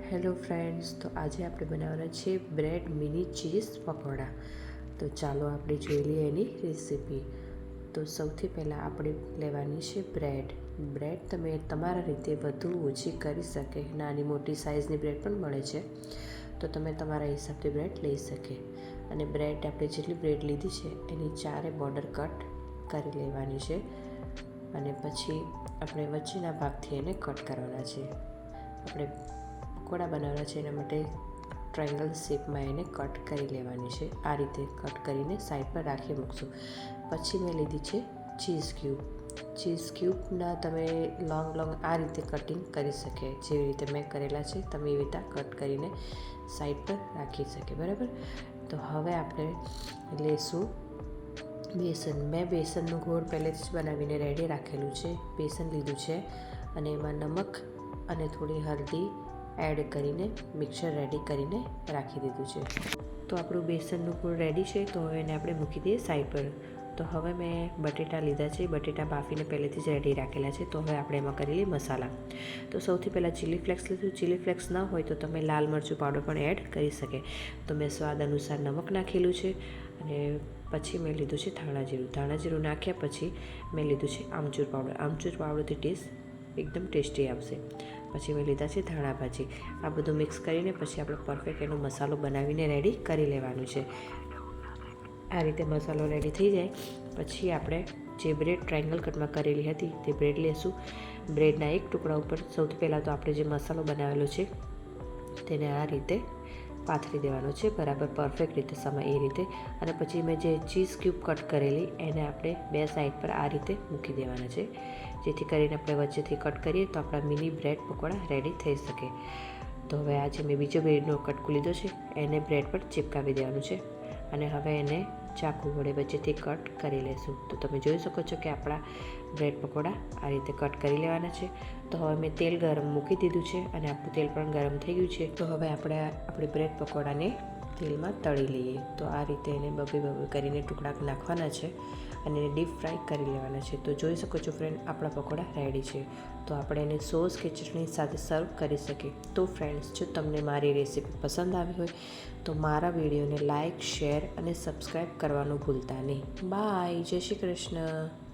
Hello friends, તો આજે આપણે બનાવવાના છે બ્રેડ મિની ચીઝ પકોડા. તો ચાલો આપણે જોઈ લઈએ એની રેસીપી. તો સૌથી પહેલાં આપણે લેવાની છે બ્રેડ તમે તમારા રીતે વધુ ઓછી કરી શકે. નાની મોટી સાઇઝની બ્રેડ પણ મળે છે, તો તમે તમારા હિસાબથી બ્રેડ લઈ શકે. અને બ્રેડ આપણે જેટલી બ્રેડ લીધી છે એની 4 બોર્ડર કટ કરી લેવાની છે. અને પછી આપણે વચ્ચેના ભાગથી એને કટ કરવાના છે. આપણે પકોડા બનાવવાના છે, એના માટે ટ્રાયંગલ શેપમાં એને કટ કરી લેવાની છે. આ રીતે કટ કરીને સાઈડ પર રાખી મૂકશું. પછી મેં લીધી છે ચીઝ ક્યુબના તમે લોંગ આ રીતે કટિંગ કરી શકે. જેવી રીતે મેં કરેલા છે તમે એવી રીતે કટ કરીને સાઈડ પર રાખી શકે. બરાબર. તો હવે આપણે લઈશું બેસન. મેં બેસનનું ગોળ પહેલેથી જ બનાવીને રેડી રાખેલું છે. બેસન લીધું છે અને એમાં નમક અને થોડી હળદી એડ કરીને મિક્સર રેડી કરીને રાખી દીધું છે. તો આપણું બેસનનું ગોળ રેડી છે, તો હવે એને આપણે મૂકી દઈએ સાઈડ પર. તો હવે મેં બટેટા લીધા છે. બટેટા બાફીને પહેલેથી જ રેડી રાખેલા છે. તો હવે આપણે એમાં કરી લઈએ મસાલા. તો સૌથી પહેલાં ચીલી ફ્લેક્સ લીધું. ચીલી ફ્લેક્સ ન હોય તો તમે લાલ મરચું પાવડર પણ એડ કરી શકે. તો મેં સ્વાદ અનુસાર નમક નાખેલું છે. અને પછી મેં લીધું છે ધાણા જીરું નાખ્યા પછી મેં લીધું છે આમચૂર પાવડરથી ટેસ્ટ એકદમ ટેસ્ટી આવશે. પછી મેં લીધા છે ધાણા ભાજી. આ બધું મિક્સ કરીને પછી આપણે પરફેક્ટ એનો મસાલો બનાવીને રેડી કરી લેવાનું છે. આ રીતે મસાલો રેડી થઈ જાય પછી આપણે જે બ્રેડ ટ્રાયંગલ કટમાં કરેલી હતી તે બ્રેડ લેશું. બ્રેડના એક ટુકડા ઉપર સૌથી પહેલાં તો આપણે જે મસાલો બનાવેલો છે તેને આ રીતે પાથરી દેવાનો છે, બરાબર પરફેક્ટ રીતે સમાય એ રીતે. અને પછી મેં જે ચીઝ ક્યુબ કટ કરેલી એને આપણે 2 સાઈડ પર આ રીતે મૂકી દેવાના છે, જેથી કરીને આપણે વચ્ચેથી કટ કરીએ તો આપણા મિની બ્રેડ પકોડા રેડી થઈ શકે. તો હવે આજે મેં બીજો બ્રેડનો કટકો લીધો છે, એને બ્રેડ પર ચિપકાવી દેવાનું છે. અને હવે એને ચાકુ વડે વચ્ચેથી કટ કરી લેશું. તો તમે જોઈ શકો છો કે આપણા બ્રેડ પકોડા આ રીતે કટ કરી લેવાના છે. તો હવે મેં તેલ ગરમ મૂકી દીધું છે અને આપણું તેલ પણ ગરમ થઈ ગયું છે. તો હવે આપણે બ્રેડ પકોડાને તેલમાં તળી લઈએ. તો આ રીતે એને બબે કરીને ટુકડા નાખવાના છે અને એને ડીપ ફ્રાય કરી લેવાના છે. તો જોઈ શકો છો ફ્રેન્ડ, આપણા પકોડા રેડી છે. તો આપણે એને સોસ કે ચટણી સાથે સર્વ કરી શકીએ. તો ફ્રેન્ડ્સ, જો તમને મારી રેસીપી પસંદ આવી હોય તો મારા વિડીયોને લાઇક, શેર અને સબસ્ક્રાઈબ કરવાનું ભૂલતા નહીં. બાય. જય શ્રી કૃષ્ણ.